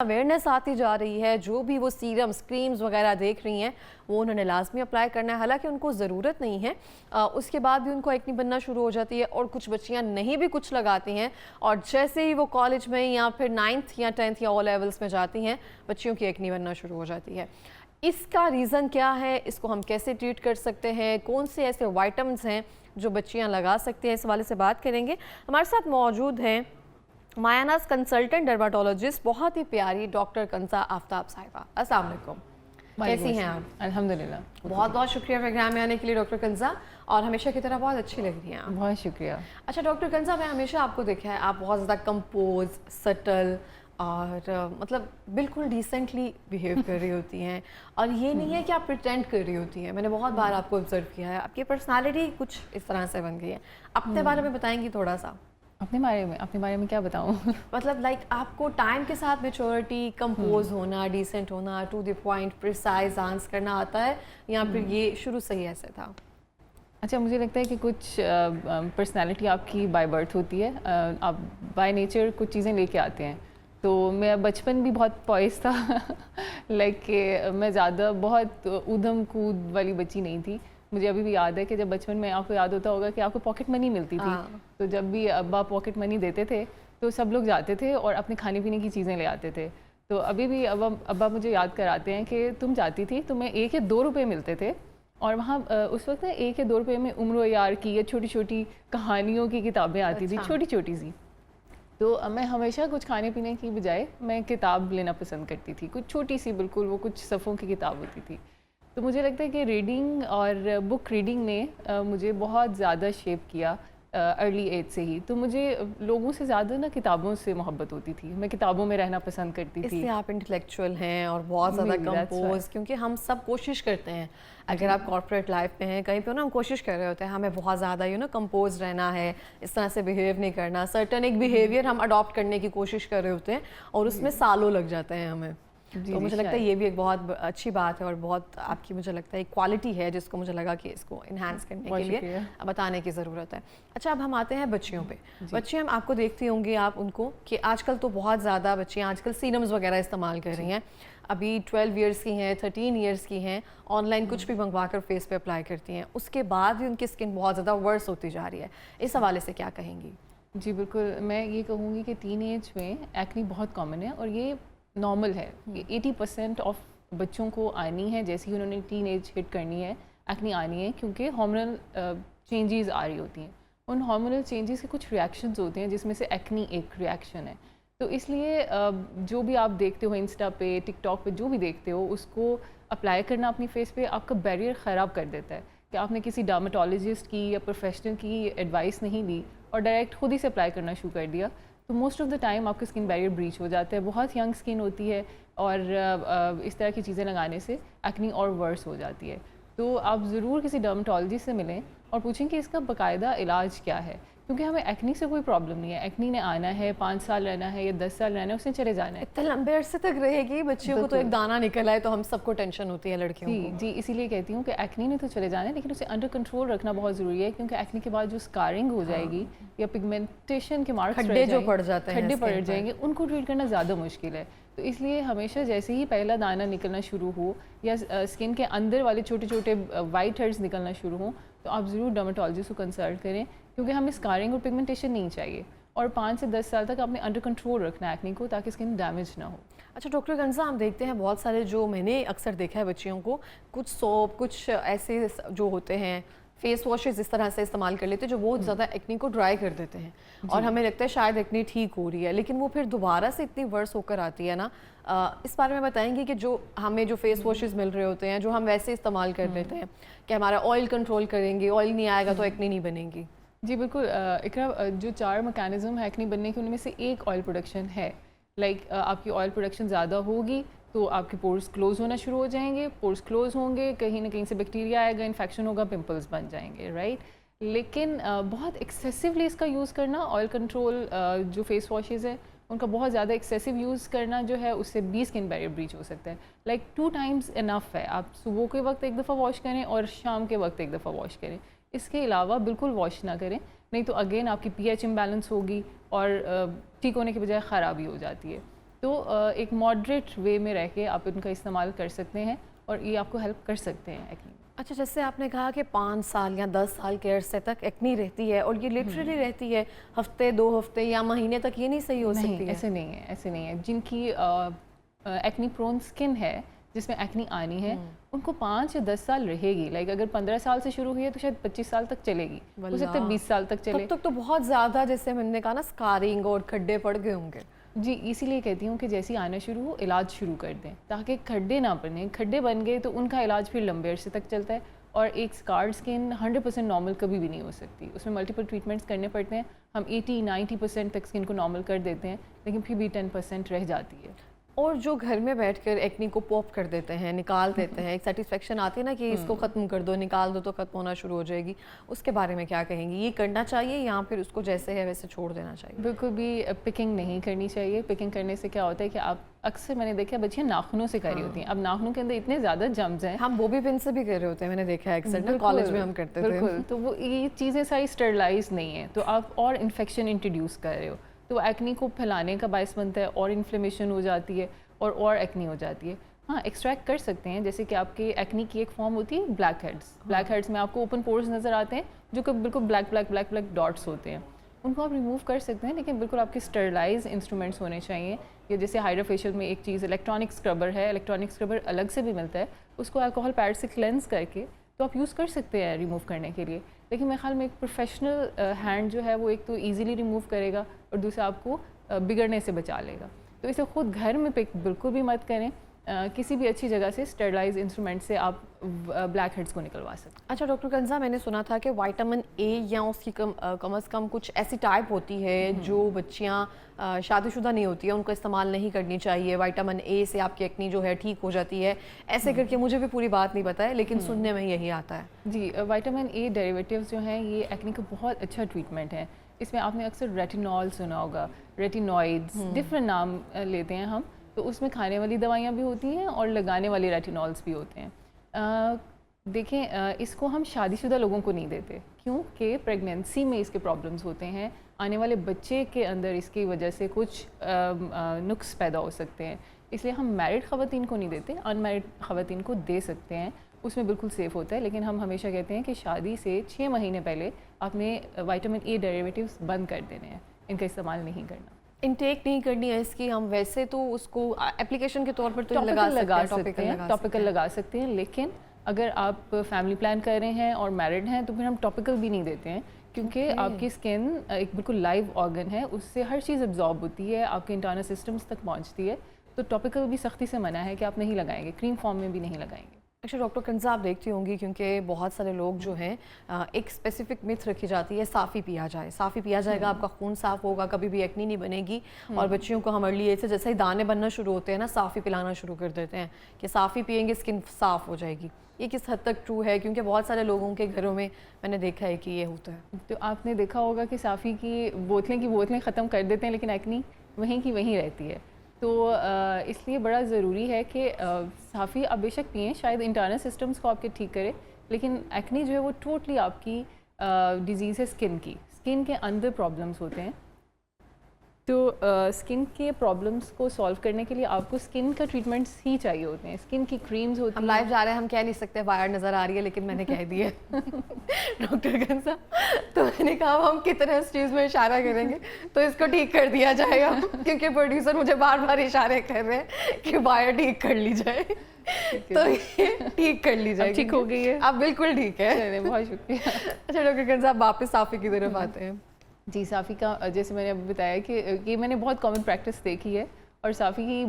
Awareness آتی جا رہی ہے. جو بھی وہ سیرمز کریمز وغیرہ دیکھ رہی ہیں وہ انہوں نے لازمی اپلائی کرنا ہے, حالانکہ ان کو ضرورت نہیں ہے. اس کے بعد بھی ان کو ایکنی بننا شروع ہو جاتی ہے, اور کچھ بچیاں نہیں بھی کچھ لگاتی ہیں, اور جیسے ہی وہ کالج میں یا پھر 9th یا 10th یا او لیولز میں جاتی ہیں بچیوں کی ایکنی بننا شروع ہو جاتی ہے. اس کا ریزن کیا ہے, اس کو ہم کیسے ٹریٹ کر سکتے ہیں, کون سے ایسے وائٹمنز ہیں جو بچیاں لگا سکتے ہیں, اس حوالے سے بات کریں گے. ہمارے ساتھ موجود ہیں مایاناز کنسلٹنٹ ڈرماٹولوجسٹ بہت ہی پیاری ڈاکٹر کنزا آفتاب صاحبہ. السلام علیکم, کیسی ہیں آپ؟ الحمدللہ. بہت بہت شکریہ پروگرام میں آنے کے لیے ڈاکٹر کنزا, اور ہمیشہ کی طرح بہت اچھی لگ رہی ہیں آپ. بہت شکریہ. اچھا ڈاکٹر کنزا, میں ہمیشہ آپ کو دیکھا ہے آپ بہت زیادہ کمپوز, سٹل اور مطلب بالکل ڈیسنٹلی بیہیو کر رہی ہوتی ہیں, اور یہ نہیں ہے کہ آپ پریٹینڈ کر رہی ہوتی ہیں. میں نے بہت بار آپ کو آبزرو کیا ہے, آپ کی پرسنالٹی کچھ اس طرح سے بن گئی ہے. اپنے بارے میں بتائیں گی تھوڑا سا؟ اپنے بارے میں کیا بتاؤں؟ مطلب لائک آپ کو ٹائم کے ساتھ میچورٹی, کمپوز ہونا, ڈیسنٹ ہونا, to the point precise answer کرنا آتا ہے, یا پھر یہ شروع سے ہی ایسے تھا؟ اچھا, مجھے لگتا ہے کہ کچھ پرسنالٹی آپ کی بائی برتھ ہوتی ہے, آپ بائی نیچر کچھ چیزیں لے کے آتے ہیں. تو میں بچپن بھی بہت پوائس تھا, لائک کہ میں زیادہ بہت ادھم کود والی بچی نہیں تھی. مجھے ابھی بھی یاد ہے کہ جب بچپن میں آپ کو یاد ہوتا ہوگا کہ آپ کو پاکٹ منی ملتی تھی, تو جب بھی ابا پاکٹ منی دیتے تھے تو سب لوگ جاتے تھے اور اپنے کھانے پینے کی چیزیں لے آتے تھے. تو ابھی بھی ابا مجھے یاد کراتے ہیں کہ تم جاتی تھی, تمہیں 1 یا 2 روپے ملتے تھے, اور وہاں اس وقت 1 یا 2 روپے میں عمر و یار کی یا چھوٹی چھوٹی کہانیوں کی کتابیں آتی تھیں, چھوٹی چھوٹی سی. تو میں ہمیشہ کچھ کھانے پینے کی بجائے میں کتاب لینا پسند کرتی تھی, کچھ چھوٹی سی بالکل, وہ کچھ صفحوں کی کتاب ہوتی تھی. تو مجھے لگتا ہے کہ ریڈنگ اور بک ریڈنگ نے مجھے بہت زیادہ شیپ کیا ارلی ایج سے ہی. تو مجھے لوگوں سے زیادہ نا کتابوں سے محبت ہوتی تھی, میں کتابوں میں رہنا پسند کرتی تھی. اس لیے آپ انٹلیکچوئل ہیں اور بہت زیادہ کمپوز, کیونکہ ہم سب کوشش کرتے ہیں, اگر آپ کارپوریٹ لائف میں ہیں کہیں پہ نا, ہم کوشش کر رہے ہوتے ہیں ہمیں بہت زیادہ کمپوز رہنا ہے, اس طرح سے بیہیو نہیں کرنا. سرٹن ایک بیہیویئر ہم اڈاپٹ کرنے کی کوشش کر رہے ہوتے ہیں, اور اس میں سالوں لگ جاتے ہیں ہمیں. تو مجھے لگتا ہے یہ بھی ایک بہت اچھی بات ہے, اور بہت آپ کی مجھے لگتا ہے ایک کوالٹی ہے جس کو مجھے لگا کہ اس کو انہینس کرنے کے لیے بتانے کی ضرورت ہے. اچھا, اب ہم آتے ہیں بچیوں پہ. بچے ہم آپ کو دیکھتی ہوں گی آپ ان کو کہ آج کل تو بہت زیادہ بچیاں آج کل سیرمز وغیرہ استعمال کر رہی ہیں. ابھی 12 ایئرس کی ہیں, 13 ایئرس کی ہیں, آن لائن کچھ بھی منگوا کر فیس پہ اپلائی کرتی ہیں, اس کے بعد بھی ان کی اسکن بہت زیادہ ورس ہوتی جا رہی ہے. اس حوالے سے کیا کہیں گی؟ جی بالکل, میں یہ کہوں گی کہ ٹین ایج میں ایکنی بہت کامن ہے, اور یہ نارمل ہے. 80% آف بچوں کو آنی ہے جیسے ہی انہوں نے ٹین ایج ہٹ کرنی ہے, ایکنی آنی ہے, کیونکہ ہارمونل چینجز آ رہی ہوتی ہیں. ان ہارمونل چینجز کے کچھ ریئیکشنز ہوتے ہیں جس میں سے ایکنی ایک ریئیکشن ہے. تو اس لیے جو بھی آپ دیکھتے ہو انسٹا پہ, ٹک ٹاک پہ, جو بھی دیکھتے ہو, اس کو اپلائی کرنا اپنی فیس پہ آپ کا بیریئر خراب کر دیتا ہے, کہ آپ نے کسی ڈرماٹولوجسٹ کی یا پروفیشنل کی ایڈوائس نہیں لی اور ڈائریکٹ خود ہی سے اپلائی کرنا شروع کر دیا. تو موسٹ آف دا ٹائم آپ کا اسکن بیریئر بریچ ہو جاتا ہے, بہت ینگ اسکن ہوتی ہے, اور اس طرح کی چیزیں لگانے سے ایکنی اور ورس ہو جاتی ہے. تو آپ ضرور کسی ڈرماٹولوجسٹ سے ملیں اور پوچھیں کہ اس کا باقاعدہ علاج کیا ہے, کیونکہ ہمیں ایکنی سے کوئی پرابلم نہیں ہے. ایکنی نے آنا ہے, 5 سال رہنا ہے یا 10 سال رہنا ہے, اس نے چلے جانا ہے. اتنے لمبے عرصے تک رہے گی, بچیوں کو تو ایک دانہ نکل آئے تو ہم سب کو ٹینشن ہوتی ہے لڑکیوں کو. جی, اسی لیے کہتی ہوں کہ ایکنی نے تو چلے جانا ہے, لیکن اسے انڈر کنٹرول رکھنا بہت ضروری ہے, کیونکہ ایکنی کے بعد جو اسکارنگ ہو جائے گی یا پگمنٹیشن کے مارکس کھڈے جو پڑ جاتے ہیں, کھڈے پڑ جائیں گے, ان کو ٹریٹ کرنا زیادہ مشکل ہے. تو اس لیے ہمیشہ جیسے ہی پہلا دانہ نکلنا شروع ہو یا اسکن کے اندر والے چھوٹے چھوٹے وائٹ ہیڈز نکلنا شروع ہوں, تو آپ ضرور ڈرماٹولوجسٹ کو کنسلٹ کریں, کیونکہ ہمیں اسکارنگ اور پگمنٹیشن نہیں چاہیے, اور 5 سے 10 سال تک آپ نے انڈر کنٹرول رکھنا ہے ایکنی کو, تاکہ اسکن ڈیمیج نہ ہو. اچھا ڈاکٹر کنزا, ہم دیکھتے ہیں بہت سارے, جو میں نے اکثر دیکھا ہے بچیوں کو, کچھ سوپ, کچھ ایسے جو ہوتے ہیں فیس واشز اس طرح سے استعمال کر لیتے ہیں جو بہت زیادہ ایکنی کو ڈرائی کر دیتے ہیں, اور ہمیں لگتا ہے شاید ایکنی ٹھیک ہو رہی ہے, لیکن وہ پھر دوبارہ سے اتنی ورس ہو کر آتی ہے نا. اس بارے میں بتائیں گے کہ جو ہمیں جو فیس واشز مل رہے ہوتے ہیں, جو ہم ویسے استعمال کر لیتے ہیں, کہ ہمارا آئل کنٹرول کریں گے, آئل نہیں آئے گا تو ایکنی نہیں بنے گی. جی بالکل اقرا, جو 4 میکینزم ہے ایکنی بننے کے, ان میں سے ایک آئل پروڈکشن ہے. لائک آپ کی آئل پروڈکشن زیادہ ہوگی تو آپ کے پورس کلوز ہونا شروع ہو جائیں گے, پورس کلوز ہوں گے, کہیں نہ کہیں سے بیکٹیریا آئے گا, انفیکشن ہوگا, پمپلز بن جائیں گے, رائٹ. لیکن بہت ایکسیسولی اس کا یوز کرنا, آئل کنٹرول جو فیس واشز ہیں ان کا بہت زیادہ ایکسیسو یوز کرنا جو ہے, اس سے بھی اسکن بیریئر بریچ ہو سکتا ہے. لائک 2 ٹائمز انف ہے, آپ صبح کے وقت ایک دفعہ واش کریں اور شام کے وقت ایک دفعہ واش کریں. اس کے علاوہ بالکل واش نہ کریں, نہیں تو اگین آپ کی پی ایچ امبیلنس ہوگی اور ٹھیک ہونے کے بجائے خرابی ہو جاتی ہے. تو ایک ماڈریٹ وے میں رہ کے آپ ان کا استعمال کر سکتے ہیں اور یہ آپ کو ہیلپ کر سکتے ہیں ایکنی. اچھا جیسے آپ نے کہا کہ 5 سال یا 10 سال کے عرصے تک ایکنی رہتی ہے اور یہ لٹرلی رہتی ہے ہفتے 2 ہفتے یا مہینے تک، یہ نہیں صحیح ہو سکتی ہے؟ ایسے نہیں ہے، ایسے نہیں ہے. جن کی ایکنی پرون اسکن ہے جس میں ایکنی آنی ہے ان کو 5 یا 10 سال رہے گی. لائک اگر 15 سال سے شروع ہوئی ہے تو شاید 25 سال تک چلے گی، ہو سکتا ہے 20 سال تک چلے. تب تک تو بہت زیادہ جیسے میں نے کہا نا اسکارنگ اور کھڈے پڑ گئے ہوں گے. جی اسی لیے کہتی ہوں کہ جیسی آنا شروع ہو علاج شروع کر دیں تاکہ کھڈے نہ بنیں. کھڈے بن گئے تو ان کا علاج پھر لمبے عرصے تک چلتا ہے. اور ایک اسکارڈ اسکن 100% نارمل کبھی بھی نہیں ہو سکتی، اس میں ملٹیپل ٹریٹمنٹس کرنے پڑتے ہیں. ہم 80-90% تک اسکن کو نارمل کر دیتے ہیں لیکن پھر بھی 10% رہ جاتی ہے. اور جو گھر میں بیٹھ کر ایکنی کو پاپ کر دیتے ہیں، نکال دیتے ہیں، ایک سیٹسفیکشن آتی ہے نا کہ اس کو ختم کر دو، نکال دو تو ختم ہونا شروع ہو جائے گی، اس کے بارے میں کیا کہیں گی؟ یہ کرنا چاہیے یا پھر اس کو جیسے ہے ویسے چھوڑ دینا چاہیے؟ بالکل بھی پکنگ نہیں کرنی چاہیے. پکنگ کرنے سے کیا ہوتا ہے کہ آپ اکثر میں نے دیکھا بچیاں ناخنوں سے کری ہوتی ہیں. اب ناخنوں کے اندر اتنے زیادہ جمز ہیں، ہم بوبی پن سے بھی کر رہے ہوتے ہیں، میں نے دیکھا ہے اکثر نا کالج میں ہم کرتے تھے. بالکل. تو وہ یہ چیزیں ساری اسٹرلائز نہیں ہیں تو آپ اور انفیکشن انٹروڈیوس کر رہے ہو تو ایکنی کو پھیلانے کا باعث بنتا ہے اور انفلیمیشن ہو جاتی ہے اور ایکنی ہو جاتی ہے. ہاں ایکسٹریکٹ کر سکتے ہیں، جیسے کہ آپ کے ایکنی کی ایک فارم ہوتی ہے بلیک ہیڈس. بلیک ہیڈس میں آپ کو اوپن پورز نظر آتے ہیں جو کہ بالکل بلیک ڈاٹس ہوتے ہیں. ان کو آپ ریموو کر سکتے ہیں لیکن بالکل آپ کے اسٹرلائز انسٹرومنٹس ہونے چاہیے. یا جیسے ہائیڈرا فیشیل میں ایک چیز الیکٹرانک اسکربر ہے، الیکٹرانک اسکربر الگ سے بھی ملتا ہے، اس کو الکوہول پیڈ سے کلینز کر کے تو آپ یوز کر سکتے ہیں ریموو کرنے کے لیے. لیکن میرے خیال میں ایک پروفیشنل ہینڈ جو ہے وہ ایک تو ایزیلی ریموو کرے گا اور دوسرا آپ کو بگڑنے سے بچا لے گا. تو اسے خود گھر میں پک بالکل بھی مت کریں. کسی بھی اچھی جگہ سے اسٹرلائز انسٹرومنٹ سے آپ بلیک ہیڈس کو نکلوا سکتے. اچھا ڈاکٹر کنزا، میں نے سنا تھا کہ وائٹامن اے یا اس کی کم از کم کچھ ایسی ٹائپ ہوتی ہے جو بچیاں شادی شدہ نہیں ہوتی ہیں ان کو استعمال نہیں کرنی چاہیے. وائٹامن اے سے آپ کی ایکنی جو ہے ٹھیک ہو جاتی ہے ایسے کر کے. مجھے بھی پوری بات نہیں پتہ ہے لیکن سننے میں یہی آتا ہے. جی وائٹامن اے ڈیریویٹیوز جو ہیں یہ ایکنی کا بہت اچھا ٹریٹمنٹ ہے. اس میں آپ نے اکثر ریٹینول سنا ہوگا، ریٹینوائڈس ڈفرینٹ نام لیتے ہیں ہم. تو اس میں کھانے والی دوائیاں بھی ہوتی ہیں اور لگانے والے ریٹینولس بھی ہوتے ہیں. دیکھیں اس کو ہم شادی شدہ لوگوں کو نہیں دیتے کیونکہ پریگنینسی میں اس کے پرابلمس ہوتے ہیں. آنے والے بچے کے اندر اس کی وجہ سے کچھ نقص پیدا ہو سکتے ہیں. اس لیے ہم میرڈ خواتین کو نہیں دیتے، ان میرڈ خواتین کو دے سکتے ہیں، اس میں بالکل سیف ہوتا ہے. لیکن ہم ہمیشہ کہتے ہیں کہ شادی سے 6 مہینے پہلے آپ نے وائٹامن اے ڈیریویٹیوز بند کر دینے ہیں، ان کا استعمال نہیں کرنا. انٹیک نہیں کرنی ہے اس کی. ہم ویسے تو اس کو اپلیکیشن کے طور پر تو لگا سکتے ہیں، ٹاپیکل لگا سکتے ہیں. لیکن اگر آپ فیملی پلان کر رہے ہیں اور میرڈ ہیں تو پھر ہم ٹاپیکل بھی نہیں دیتے ہیں کیونکہ آپ کی اسکن ایک بالکل لائیو آرگن ہے، اس سے ہر چیز ابزارب ہوتی ہے، آپ کے انٹرنل سسٹمس تک پہنچتی ہے. تو ٹاپیکل بھی سختی سے منع ہے کہ آپ نہیں لگائیں گے، کریم فارم میں بھی نہیں لگائیں گے. اچھا ڈاکٹر کنزا، آپ دیکھتی ہوں گی کیونکہ بہت سارے لوگ جو ہیں ایک اسپیسیفک متھ رکھی جاتی ہے صافی پیا جائے. صافی پیا جائے گا آپ کا خون صاف ہوگا، کبھی بھی ایکنی نہیں بنے گی. اور بچیوں کو ہم ارلی ایج سے جیسے ہی دانے بننا شروع ہوتے ہیں نا صافی پلانا شروع کر دیتے ہیں کہ صافی پیئیں گے اسکن صاف ہو جائے گی. یہ کس حد تک ٹرو ہے؟ کیونکہ بہت سارے لوگوں کے گھروں میں نے دیکھا ہے کہ یہ ہوتا ہے. تو آپ نے دیکھا ہوگا کہ صافی کی بوتلیں ختم کر دیتے ہیں لیکن ایکنی وہیں کی وہیں رہتی ہے. تو اس لیے بڑا ضروری ہے کہ صافی آپ بے شک پئیں، شاید انٹرنل سسٹمز کو آپ کے ٹھیک کرے، لیکن ایکنی جو ہے وہ ٹوٹلی آپ کی ڈیزیز ہے اسکن کے اندر پرابلمس ہوتے ہیں. تو اسکن کے پرابلمس کو سالو کرنے کے لیے آپ کو اسکن کا ٹریٹمنٹس ہی چاہیے ہوتے ہیں. اسکن کی کریمز ہوتی ہیں. ہم لائیو جا رہے ہیں، ہم کہہ نہیں سکتے وائر نظر آ رہی ہے لیکن میں نے کہہ دیا ڈاکٹر کنزا. تو میں نے کہا ہم کتنے اس چیز میں اشارہ کریں گے تو اس کو ٹھیک کر دیا جائے گا کیونکہ پروڈیوسر مجھے بار بار اشارے کر رہے ہیں کہ وائر ٹھیک کر لی جائے. تو یہ ٹھیک کر لی جائے. ٹھیک ہو گئی ہے؟ اب بالکل ٹھیک ہے. بہت شکریہ. اچھا ڈاکٹر کنزا، واپس صافی کی طرف آتے ہیں. جی صافی کا جیسے میں نے اب بتایا کہ یہ میں نے بہت کامن پریکٹس دیکھی ہے اور صافی کی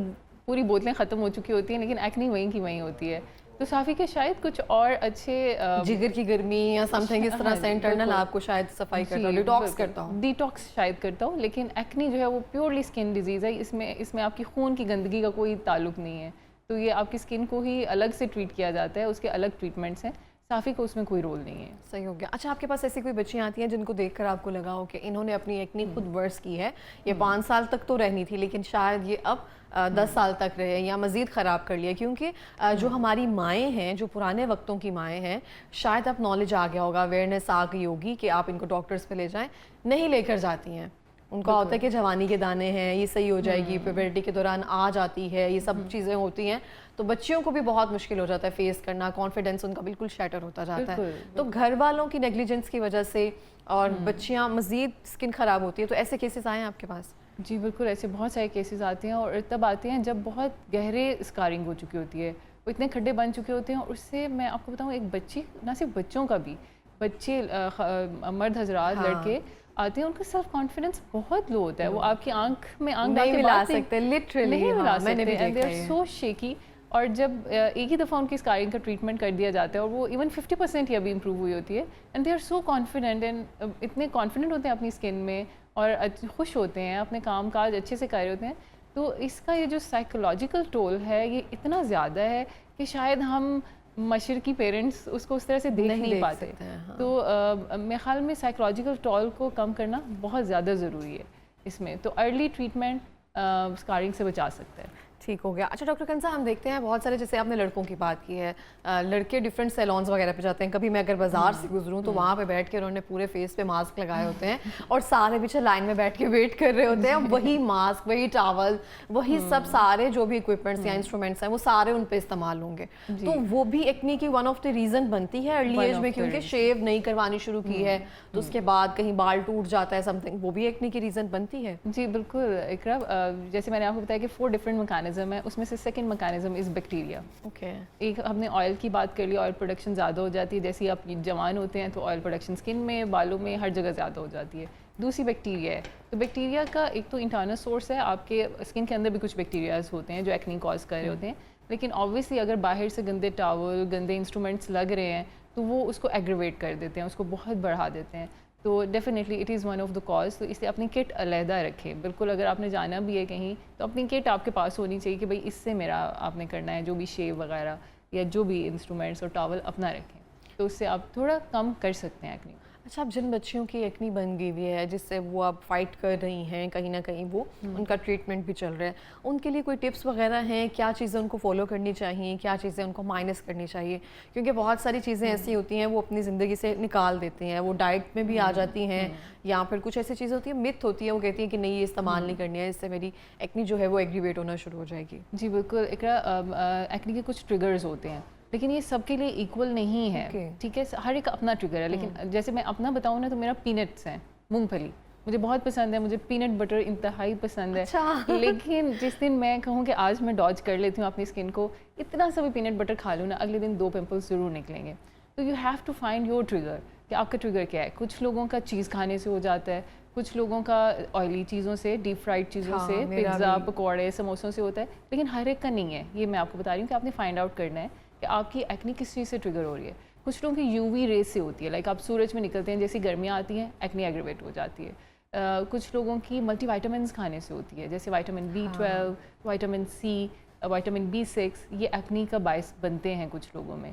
پوری بوتلیں ختم ہو چکی ہوتی ہیں لیکن ایکنی وہیں کی وہیں ہوتی ہے. تو صافی کے شاید کچھ اور اچھے جگر کی گرمی یا سم تھنگ اس طرح سے انٹرنل آپ کو شاید صفائی کرتا ہوں، ڈیٹاکس کرتا ہوں. ڈیٹاکس شاید کرتا ہوں، لیکن ایکنی جو ہے وہ پیورلی اسکن ڈیزیز ہے. اس میں آپ کی خون کی گندگی کا کوئی تعلق نہیں ہے. تو یہ آپ کی اسکن کو ہی الگ سے ٹریٹ کیا جاتا ہے، اس کے الگ ٹریٹمنٹس ہیں. صافی کو اس میں کوئی رول نہیں ہے. صحیح ہو گیا. اچھا آپ کے پاس ایسی کوئی بچیاں آتی ہیں جن کو دیکھ کر آپ کو لگا ہو کہ انہوں نے اپنی ایکنی خود ورس کی ہے، یہ 5 سال تک تو رہنی تھی لیکن شاید یہ اب 10 سال تک رہے یا مزید خراب کر لیا؟ کیونکہ جو ہماری مائیں ہیں، جو پرانے وقتوں کی مائیں ہیں، شاید اب نالج آ گیا ہوگا، اویئرنیس آ گئی ہوگی کہ آپ ان کو ڈاکٹرز پہ لے جائیں، نہیں لے کر جاتی ہیں. ان کا ہوتا ہے کہ جوانی کے دانے ہیں، یہ صحیح ہو جائے گی، پیوبرٹی کے دوران آ جاتی ہے، یہ سب چیزیں ہوتی ہیں، تو بچیوں کو بھی بہت مشکل ہو جاتا ہے فیس کرنا، کانفیڈنس ان کا بالکل شیٹر ہوتا جاتا ہے. تو گھر والوں کی نیگلیجنس کی وجہ سے اور بچیاں مزید اسکن خراب ہوتی ہے، تو ایسے کیسز آئے ہیں آپ کے پاس؟ جی بالکل، ایسے بہت سارے کیسز آتے ہیں، اور تب آتے ہیں جب بہت گہرے اسکارنگ ہو چکی ہوتی ہے، وہ اتنے کھڈے بن چکے ہوتے ہیں. اور اس سے میں آپ کو بتاؤں، ایک بچی، نہ صرف بچوں کا بھی، بچے مرد حضرات لڑکے آتے ہیں، ان کا سیلف کانفیڈنس بہت لو ہوتا ہے. وہ آپ کی آنکھ میں آنکھ ڈال کے بات نہیں ملا سکتے، اینڈ دے آر سو شیکی. اور جب ایک ہی دفعہ ان کی اسکارنگ کا ٹریٹمنٹ کر دیا جاتا ہے، اور وہ ایون 50% ہی ابھی امپروو ہوئی ہوتی ہے، and they are so confident, and اتنے کانفیڈنٹ ہوتے ہیں اپنی اسکن میں، اور خوش ہوتے ہیں، اپنے کام کاج اچھے سے کر رہے ہوتے ہیں. تو اس کا یہ جو سائیکولوجیکل ٹول ہے، یہ اتنا زیادہ ہے کہ شاید ہم مشرقی پیرنٹس اس کو اس طرح سے دیکھ نہیں پاتے. تو میرے خیال میں سائیکولوجیکل ٹول کو کم کرنا بہت زیادہ ضروری ہے اس میں. تو ارلی ٹریٹمنٹ اسکارنگ سے بچا سکتا ہے. ٹھیک ہو گیا. اچھا ڈاکٹر کنزا، ہم دیکھتے ہیں بہت سارے، جیسے آپ نے لڑکوں کی بات کی ہے، لڑکے ڈفرینٹ سیلونز وغیرہ پہ جاتے ہیں. کبھی میں اگر بازار سے گزروں تو وہاں پہ بیٹھ کے انہوں نے پورے فیس پہ ماسک لگائے ہوتے ہیں، اور سارے پیچھے لائن میں بیٹھ کے ویٹ کر رہے ہوتے ہیں. وہی ماسک، وہی ٹاول، وہی سب سارے جو بھی اکوپمنٹس یا انسٹرومنٹس ہیں وہ سارے ان پہ استعمال ہوں گے. تو وہ بھی ایکنی کی ون آف دی ریزن بنتی ہے ارلی ایج میں، کیونکہ شیو نہیں کروانی شروع کی ہے تو اس کے بعد کہیں بال ٹوٹ جاتا ہے سم تھنگ، وہ بھی ایکنی کی ریزن بنتی ہے. جی بالکل اقرا، جیسے میں نے آپ کو بتایا کہ 4 ڈفرینٹ میکانزم ہے، اس میں سے سیکنڈ میکانزم از بیکٹیریا. ایک ہم نے آئل کی بات کر لی، آئل پروڈکشن زیادہ ہو جاتی ہے، جیسے آپ جوان ہوتے ہیں تو آئل پروڈکشن اسکن میں، بالوں میں، ہر جگہ زیادہ ہو جاتی ہے. دوسری بیکٹیریا ہے. تو بیکٹیریا کا ایک تو انٹرنل سورس ہے، آپ کے اسکن کے اندر بھی کچھ بیکٹیریاز ہوتے ہیں جو ایکنی کاز کر رہے ہوتے ہیں، لیکن آبویسلی اگر باہر سے گندے ٹاول، گندے انسٹرومنٹس لگ رہے ہیں تو وہ اس کو ایگریویٹ کر دیتے ہیں، اس کو بہت بڑھا دیتے ہیں. تو definitely it is one of the cause. تو اس لیے اپنی کٹ علیحدہ رکھیں. بالکل اگر آپ نے جانا بھی ہے کہیں تو اپنی کٹ آپ کے پاس ہونی چاہیے کہ بھائی اس سے میرا آپ نے کرنا ہے، جو بھی شیو وغیرہ یا جو بھی انسٹرومنٹس اور ٹاول اپنا رکھیں، تو اس سے آپ تھوڑا کم کر سکتے ہیں ایکنی. اچھا، اب جن بچیوں کی ایکنی بن گئی ہوئی ہے، جس سے وہ اب فائٹ کر رہی ہیں، کہیں نہ کہیں وہ ان کا ٹریٹمنٹ بھی چل رہا ہے، ان کے لیے کوئی ٹپس وغیرہ ہیں؟ کیا چیزیں ان کو فالو کرنی چاہیے، کیا چیزیں ان کو مائنس کرنی چاہیے؟ کیونکہ بہت ساری چیزیں ایسی ہوتی ہیں وہ اپنی زندگی سے نکال دیتے ہیں، وہ ڈائٹ میں بھی آ جاتی ہیں، یا پھر کچھ ایسی چیزیں ہوتی ہیں، مت ہوتی ہے، وہ کہتی ہیں کہ نہیں یہ استعمال نہیں کرنی ہے، اس سے میری ایکنی جو ہے وہ ایگریویٹ ہونا شروع ہو جائے گی. جی بالکل اقرا، ایکنی کے کچھ ٹریگرز ہوتے ہیں، لیکن یہ سب کے لیے ایکول نہیں ہے. ٹھیک ہے، ہر ایک اپنا ٹریگر ہے. لیکن جیسے میں اپنا بتاؤں نا، تو میرا پینٹس ہیں، مونگ پھلی مجھے بہت پسند ہے، مجھے پینٹ بٹر انتہائی پسند ہے. لیکن جس دن میں کہوں کہ آج میں ڈاج کر لیتی ہوں اپنی اسکن کو، اتنا سا بھی پینٹ بٹر کھا لوں نا، اگلے دن 2 پمپلس ضرور نکلیں گے. تو you have to find your trigger, کہ آپ کا ٹریگر کیا ہے. کچھ لوگوں کا چیز کھانے سے ہو جاتا ہے، کچھ لوگوں کا آئلی چیزوں سے، ڈیپ فرائڈ چیزوں سے، پیزا، پکوڑے، سموسوں سے ہوتا ہے. لیکن ہر ایک کا نہیں ہے. یہ میں آپ کو بتا رہی ہوں کہ آپ نے فائنڈ آؤٹ کرنا ہے کہ آپ کی ایکنی کس چیز سے ٹریگر ہو رہی ہے. کچھ لوگوں کی یو وی ریز سے ہوتی ہے، لائک آپ سورج میں نکلتے ہیں، جیسی گرمیاں آتی ہیں ایکنی ایگریویٹ ہو جاتی ہے. کچھ لوگوں کی ملٹی وائٹامنس کھانے سے ہوتی ہے، جیسے vitamin B12، vitamin C، vitamin B6، یہ ایکنی کا باعث بنتے ہیں کچھ لوگوں میں.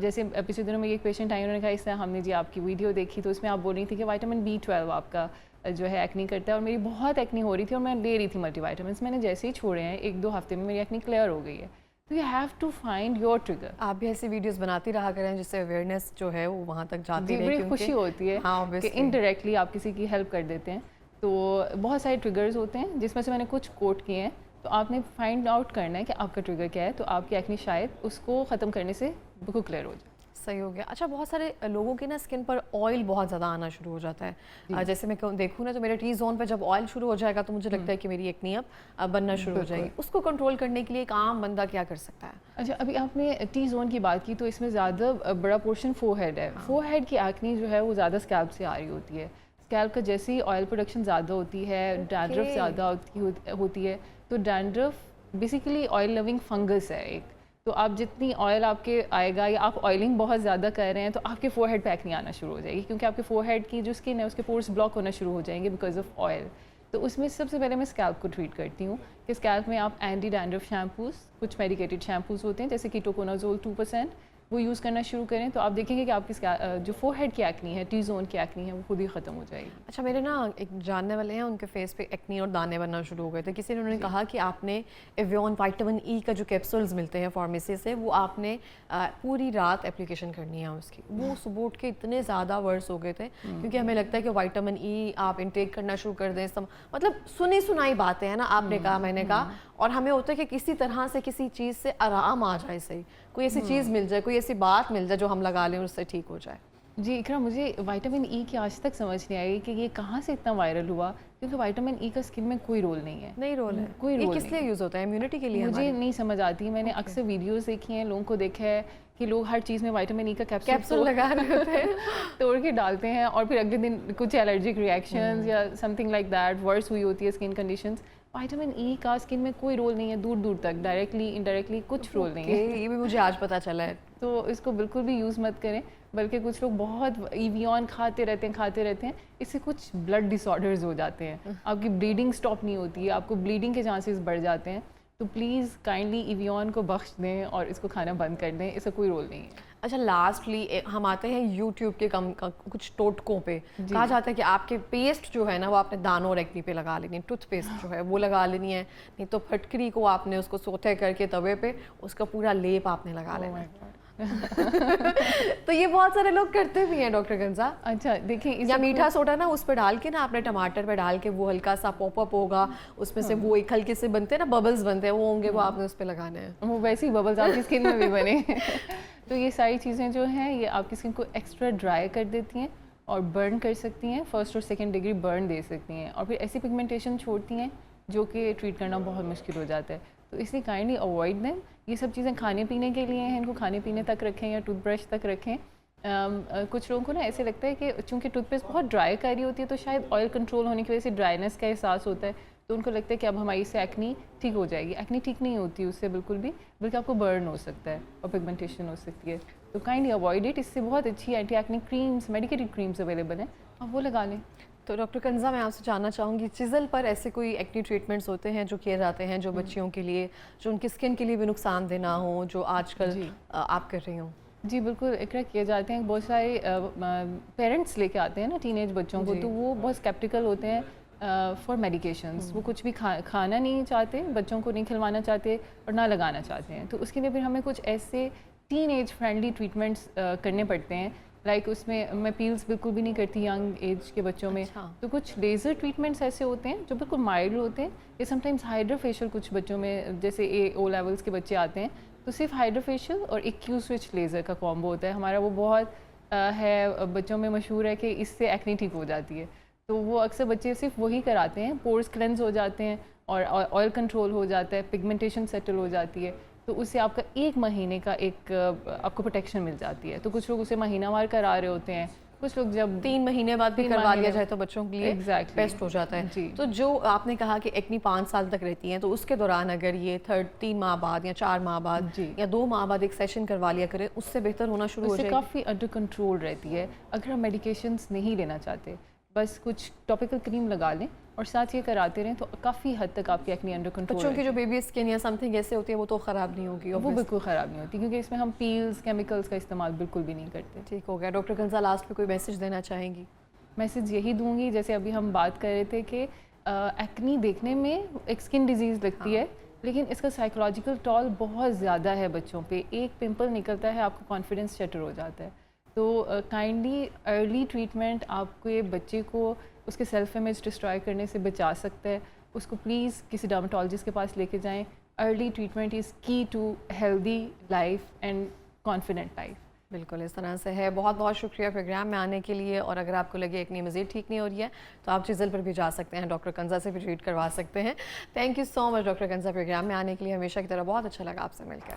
جیسے پچھلے دنوں میں ایک پیشنٹ آئی، انہوں نے کہا اس طرح ہم نے جی آپ کی ویڈیو دیکھی تو اس میں آپ بول رہی تھی کہ وائٹامن B12 آپ کا جو ہے ایکنی کرتا ہے، اور میری بہت ایکنی ہو رہی تھی اور میں لے رہی تھی ملٹی وائٹامنس. میں نے جیسے ہی چھوڑے ہیں 1-2 ہفتے میں میری ایکنی کلیئر ہو گئی ہے. تو you have to find your trigger. آپ بھی ایسی ویڈیوز بناتی رہا کریں جس سے اویئرنیس جو ہے وہ وہاں تک جاتی رہے. بڑی خوشی ہوتی ہے کہ انڈائریکٹلی آپ کسی کی ہیلپ کر دیتے ہیں. تو بہت سارے ٹریگرز ہوتے ہیں جس میں سے میں نے کچھ کوٹ کیے ہیں. تو آپ نے فائنڈ آؤٹ کرنا ہے کہ آپ کا ٹریگر کیا ہے، تو آپ کی ایکنی شاید اس کو ختم کرنے سے بالکل کلیئر ہو جائے. صحیح ہو گیا. اچھا، بہت سارے لوگوں کی نا اسکن پر آئل بہت زیادہ آنا شروع ہو جاتا ہے. جیسے میں دیکھوں نا تو میرے ٹی زون پہ جب آئل شروع ہو جائے گا تو مجھے لگتا ہے کہ میری ایکنی اب بننا شروع ہو جائے گی. اس کو کنٹرول کرنے کے لیے ایک عام بندہ کیا کر سکتا ہے؟ اچھا، ابھی آپ نے ٹی زون کی بات کی تو اس میں زیادہ بڑا پورشن فور ہیڈ ہے. فور ہیڈ کی ایکنی جو ہے وہ زیادہ اسکیلپ سے آ رہی ہوتی ہے. اسکیلپ کا جیسے ہی آئل پروڈکشن زیادہ ہوتی ہے، ڈینڈرف زیادہ ہوتی ہے. تو ڈینڈرف بیسیکلی آئل لونگ فنگس ہے ایک. تو آپ جتنی آئل آپ کے آئے گا، یا آپ آئلنگ بہت زیادہ کر رہے ہیں، تو آپ کے فور ہیڈ پہ ایکنی آنا شروع ہو جائے گی، کیونکہ آپ کے فور ہیڈ کی جو اسکن ہے اس کے پورس بلاک ہونا شروع ہو جائیں گے بیکاز آف آئل. تو اس میں سب سے پہلے میں اسکیلپ کو ٹریٹ کرتی ہوں کہ اسکیلپ میں آپ اینٹی ڈینڈرف شیمپوز، کچھ میڈیکیٹڈ شیمپوز ہوتے ہیں جیسے کیٹوکونازول 2%، وہ یوز کرنا شروع کریں تو آپ دیکھیں گے کہ آپ کی جو فور ہیڈ کی ایکنی ہے, ٹی زون کی ایکنی ہے, وہ خود ہی ختم ہو جائے گی. اچھا میرے نا ایک جاننے والے ہیں, ان کے فیس پہ ایکنی اور دانے بننا شروع ہو گئے تھے. کسی نے انہوں نے کہا کہ آپ نے ایویون وائٹامن ای کا جو کیپسولز ملتے ہیں فارمیسی سے, وہ آپ نے پوری رات اپلیکیشن کرنی ہے اس کی. وہ صبح اٹھ کے اتنے زیادہ ورس ہو گئے تھے, کیونکہ ہمیں لگتا ہے کہ وائٹامن ای آپ انٹیک کرنا شروع کر دیں. مطلب سنی سنائی باتیں ہیں نا, آپ نے کہا, میں نے کہا, اور ہمیں ہوتا ہے کہ کسی طرح سے کسی چیز سے آرام آ جائے, صحیح کوئی ایسی چیز مل جائے, کوئی ایسی بات مل جائے جو ہم لگا لیں اور اس سے ٹھیک ہو جائے. جی اقرا, مجھے وائٹامن ای کی آج تک سمجھ نہیں آئی کہ یہ کہاں سے اتنا وائرل ہوا, کیونکہ وائٹامن ای کا اسکن میں کوئی رول نہیں ہے. نہیں رول ہے, کوئی رول کس لیے یوز ہوتا ہے؟ امیونٹی کے لیے؟ مجھے نہیں سمجھ آتی. میں نے اکثر ویڈیوز دیکھی ہیں, لوگوں کو دیکھا ہے کہ لوگ ہر چیز میں وائٹامن ای کا کیپسول لگا رہے ہوتے ہیں, توڑ کے ڈالتے ہیں, اور پھر اگلے دن کچھ الرجک ریئیکشنز یا سم تھنگ لائک دیٹ ورس ہوئی ہوتی ہے اسکن کنڈیشنز. وائٹامن ای کا اسکن میں کوئی رول نہیں ہے دور دور تک, ڈائریکٹلی انڈائریکٹلی کچھ رول نہیں ہے. یہ بھی مجھے آج پتہ چلا ہے. تو اس کو بالکل بھی یوز مت کریں, بلکہ کچھ لوگ بہت ایویون کھاتے رہتے ہیں, اس سے کچھ بلڈ ڈس آرڈرز ہو جاتے ہیں, آپ کی بلیڈنگ سٹاپ نہیں ہوتی ہے, آپ کو بلیڈنگ کے چانسز بڑھ جاتے ہیں. تو پلیز کائنڈلی ایویون کو بخش دیں اور اس کو کھانا بند کر دیں, اس کا کوئی رول نہیں ہے. اچھا لاسٹلی ہم آتے ہیں یوٹیوب کے کچھ ٹوٹکوں پہ. کہا جاتا ہے کہ آپ کے پیسٹ جو ہے نا وہ آپ نے دانوں اور ایکنی پہ لگا لینی ہے, ٹوتھ پیسٹ جو ہے وہ لگا لینی ہے, نہیں تو پھٹکری کو آپ نے اس کو سوتے کر کے توے پہ اس کا پورا لیپ آپ نے لگا لینا ہے. تو یہ بہت سارے لوگ کرتے بھی ہیں ڈاکٹر گنزا. اچھا دیکھیں, یا میٹھا سوڈا نا اس پہ ڈال کے نا, آپ نے ٹماٹر پہ ڈال کے وہ ہلکا سا پاپ اپ ہوگا, اس میں سے وہ ایک ہلکے سے بنتے ہیں نا, ببلز بنتے ہیں, وہ ہوں گے, وہ آپ نے اس پہ لگانے ہیں. وہ ویسے ہی ببلز آپ کی اسکن میں بھی بنے. تو یہ ساری چیزیں جو ہیں یہ آپ کی اسکن کو ایکسٹرا ڈرائی کر دیتی ہیں اور برن کر سکتی ہیں, فرسٹ اور سیکنڈ ڈگری برن دے سکتی ہیں, اور پھر ایسی پگمنٹیشن چھوڑتی ہیں جو کہ ٹریٹ کرنا بہت مشکل ہو جاتا ہے. تو اس لیے کائنڈلی اوائڈ دیم. یہ سب چیزیں کھانے پینے کے لیے ہیں, ان کو کھانے پینے تک رکھیں یا ٹوتھ برش تک رکھیں. کچھ لوگوں کو نا ایسے لگتا ہے کہ چونکہ ٹوتھ پیسٹ بہت ڈرائی کر رہی ہوتی ہے تو شاید آئل کنٹرول ہونے کی وجہ سے ڈرائینس کا احساس ہوتا ہے, تو ان کو لگتا ہے کہ اب ہماری سے ایکنی ٹھیک ہو جائے گی. ایکنی ٹھیک نہیں ہوتی اس سے بالکل بھی, بلکہ آپ کو برن ہو سکتا ہے اور پگمنٹیشن ہو سکتی ہے. تو کائنڈلی اوائڈ اٹ. اس سے بہت اچھی anti acne creams, medicated creams available ہیں, آپ وہ لگا لیں. تو ڈاکٹر کنزا میں آپ سے جاننا چاہوں گی, چیزل پر ایسے کوئی ایکنی ٹریٹمنٹس ہوتے ہیں جو کیے جاتے ہیں جو بچیوں کے لیے, جو ان کی اسکن کے لیے بھی نقصان دہ نہ ہوں, جو آج کل آپ کر رہی ہوں؟ جی بالکل اقرا, کیے جاتے ہیں. بہت سارے پیرنٹس لے کے آتے ہیں نا ٹین ایج بچوں کو, تو وہ بہت اسکیپٹیکل ہوتے ہیں فار میڈیکیشنس. وہ کچھ بھی کھانا نہیں چاہتے, بچوں کو نہیں کھلوانا چاہتے اور نہ لگانا چاہتے ہیں. تو اس کے لیے پھر ہمیں کچھ ایسے ٹین ایج فرینڈلی ٹریٹمنٹس کرنے پڑتے ہیں. لائک اس میں پیلز بالکل بھی نہیں کرتی ینگ ایج کے بچوں میں. تو کچھ لیزر ٹریٹمنٹس ایسے ہوتے ہیں جو بالکل مائلڈ ہوتے ہیں, یا سم ٹائمز ہائیڈرا فیشیل کچھ بچوں میں, جیسے او لیولس کے بچے آتے ہیں تو صرف ہائیڈرا فیشیل اور ایک کیو سوئچ لیزر کا کومبو ہوتا ہے ہمارا. وہ بہت ہے بچوں میں مشہور ہے کہ اس سے ایکنی ٹھیک ہو جاتی ہے. تو وہ اکثر بچے صرف وہی کراتے ہیں, پورز کلینز ہو جاتے ہیں اور آئل کنٹرول ہو جاتا ہے, پگمنٹیشن سیٹل ہو جاتی ہے. تو اس سے آپ کا 1 مہینے کا ایک آپ کو پروٹیکشن مل جاتی ہے. تو کچھ لوگ اسے مہینہ وار کرا رہے ہوتے ہیں, کچھ لوگ جب 3 مہینے بعد بھی کروا دیا جائے تو بچوں کے لیے بیسٹ ہو جاتا ہے. جی. تو جو آپ نے کہا کہ ایکنی 5 سال تک رہتی ہیں, تو اس کے دوران اگر یہ 3 ماہ بعد یا 4 ماہ بعد یا 2 ماہ بعد ایک سیشن کروا لیا کرے, اس سے بہتر ہونا شروع ہو جائے گی. کافی انڈر کنٹرول رہتی ہے. اگر ہم میڈیکیشنس نہیں لینا چاہتے, بس کچھ ٹاپیکل کریم لگا لیں اور ساتھ یہ کراتے رہیں, تو کافی حد تک آپ کی ایکنی انڈر کنٹرول. بچوں کی جو بیبی اسکن یا سم تھنگ ایسے ہوتی ہے وہ تو خراب نہیں ہوگی, وہ بالکل خراب نہیں ہوتی, کیونکہ اس میں ہم پیلز کیمیکلز کا استعمال بالکل بھی نہیں کرتے. ٹھیک ہو گیا. ڈاکٹر کنزا لاسٹ پہ کوئی میسج دینا چاہیں گی؟ میسج یہی دوں گی, جیسے ابھی ہم بات کر رہے تھے کہ ایکنی دیکھنے میں ایک اسکن ڈیزیز لگتی ہے, لیکن اس کا سائیکولوجیکل ٹال بہت زیادہ ہے بچوں پہ. ایک پمپل نکلتا ہے, آپ کو کانفیڈنس شٹر ہو جاتا ہے. تو کائنڈلی ارلی ٹریٹمنٹ آپ کے بچے کو اس کے سیلف امیج ڈسٹرائے کرنے سے بچا سکتا ہے. اس کو پلیز کسی ڈرماٹولوجسٹ کے پاس لے کے جائیں. Early treatment is key to healthy life and confident life. بالکل اس طرح سے ہے. بہت بہت شکریہ پروگرام میں آنے کے لیے. اور اگر آپ کو لگے ایکنی مزید ٹھیک نہیں ہو رہی ہے تو آپ چیزل پر بھی جا سکتے ہیں, ڈاکٹر کنزا سے بھی ٹریٹ کروا سکتے ہیں. Thank you so much doctor Kinza programme میں آنے کے لیے. ہمیشہ کی طرح بہت اچھا لگا آپ سے مل کر.